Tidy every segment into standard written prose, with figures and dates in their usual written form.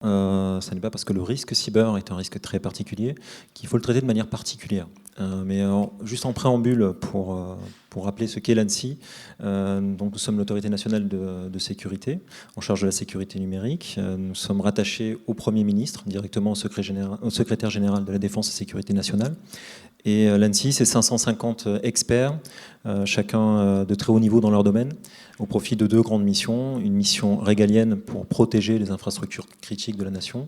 Ça n'est pas parce que le risque cyber est un risque très particulier qu'il faut le traiter de manière particulière. Juste en préambule, pour rappeler ce qu'est l'ANSSI, donc nous sommes l'autorité nationale de sécurité, en charge de la sécurité numérique. Nous sommes rattachés au Premier ministre, directement au secrétaire général de la Défense et Sécurité nationale. Et l'ANSSI, c'est 550 experts, chacun de très haut niveau dans leur domaine, au profit de deux grandes missions. Une mission régalienne pour protéger les infrastructures critiques de la nation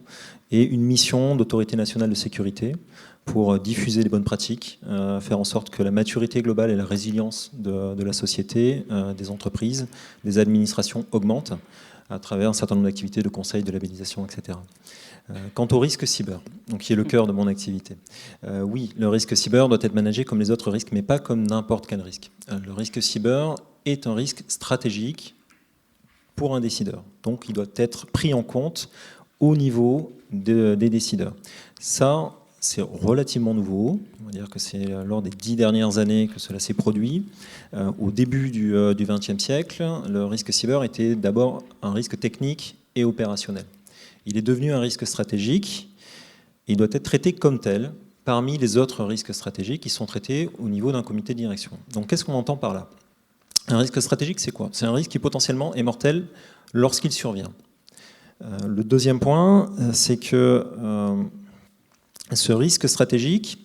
et une mission d'autorité nationale de sécurité pour diffuser les bonnes pratiques, faire en sorte que la maturité globale et la résilience de la société, des entreprises, des administrations augmentent à travers un certain nombre d'activités de conseil, de labellisation, etc. Quant au risque cyber, donc qui est le cœur de mon activité, oui, le risque cyber doit être managé comme les autres risques, mais pas comme n'importe quel risque. Le risque cyber est un risque stratégique pour un décideur. Donc il doit être pris en compte au niveau des décideurs. Ça, c'est relativement nouveau. On va dire que c'est lors des 10 dernières années que cela s'est produit. Au début du XXe siècle, le risque cyber était d'abord un risque technique et opérationnel. Il est devenu un risque stratégique et il doit être traité comme tel parmi les autres risques stratégiques qui sont traités au niveau d'un comité de direction. Donc qu'est-ce qu'on entend par là? Un risque stratégique, c'est quoi? C'est un risque qui potentiellement est mortel lorsqu'il survient. Le deuxième point, c'est que ce risque stratégique,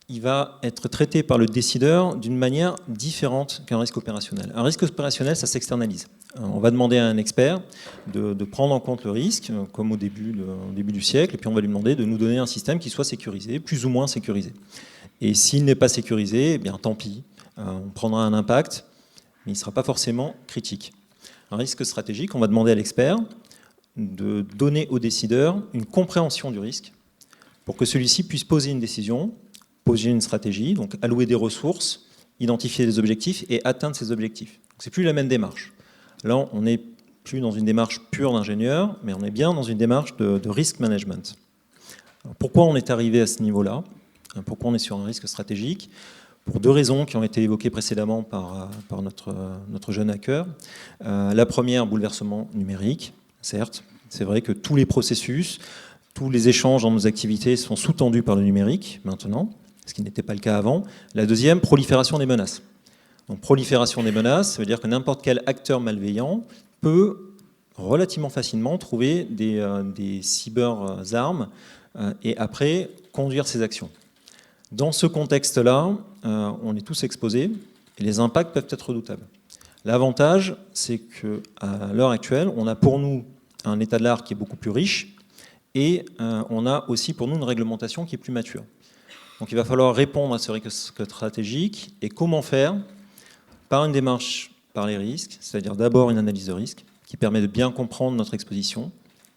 il va être traité par le décideur d'une manière différente qu'un risque opérationnel. Un risque opérationnel, ça s'externalise. On va demander à un expert de prendre en compte le risque, comme au début du siècle, et puis on va lui demander de nous donner un système qui soit sécurisé, plus ou moins sécurisé. Et s'il n'est pas sécurisé, eh bien tant pis, on prendra un impact, mais il ne sera pas forcément critique. Un risque stratégique, on va demander à l'expert de donner au décideur une compréhension du risque pour que celui-ci puisse poser une décision, poser une stratégie, donc allouer des ressources, identifier des objectifs et atteindre ces objectifs. Ce n'est plus la même démarche. Là, on n'est plus dans une démarche pure d'ingénieur, mais on est bien dans une démarche de risk management. Alors, pourquoi on est arrivé à ce niveau-là? Pourquoi on est sur un risque stratégique? Pour deux raisons qui ont été évoquées précédemment par notre jeune hacker. La première, bouleversement numérique, certes. C'est vrai que tous les processus, tous les échanges dans nos activités sont sous-tendus par le numérique maintenant, ce qui n'était pas le cas avant. La deuxième, prolifération des menaces. Donc prolifération des menaces, ça veut dire que n'importe quel acteur malveillant peut relativement facilement trouver des cyber-armes et après conduire ses actions. Dans ce contexte-là, on est tous exposés et les impacts peuvent être redoutables. L'avantage, c'est qu'à l'heure actuelle, on a pour nous un état de l'art qui est beaucoup plus riche et on a aussi pour nous une réglementation qui est plus mature. Donc il va falloir répondre à ce risque stratégique et comment faire? Par une démarche par les risques, c'est-à-dire d'abord une analyse de risque qui permet de bien comprendre notre exposition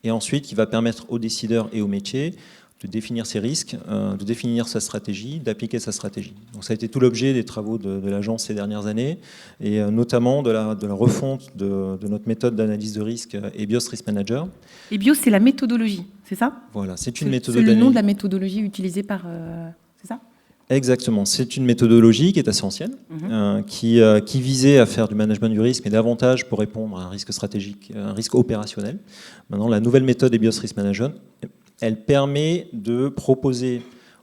et ensuite qui va permettre aux décideurs et aux métiers de définir ses risques, de définir sa stratégie, d'appliquer sa stratégie. Donc ça a été tout l'objet des travaux de l'agence ces dernières années et notamment de la refonte de notre méthode d'analyse de risque EBIOS Risk Manager. EBIOS, c'est la méthodologie, c'est ça? Voilà, c'est une méthodologie. C'est le nom de la méthodologie utilisée par... c'est ça? Exactement, c'est une méthodologie qui est assez ancienne, qui visait à faire du management du risque, mais davantage pour répondre à un risque stratégique, un risque opérationnel. Maintenant, la nouvelle méthode EBIOS Risk Manager, elle permet de proposer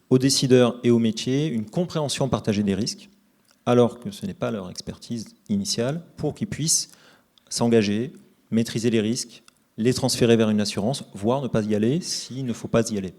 aux décideurs et aux métiers une compréhension partagée des risques, alors que ce n'est pas leur expertise initiale, pour qu'ils puissent s'engager, maîtriser les risques, les transférer vers une assurance, voire ne pas y aller s'il ne faut pas y aller.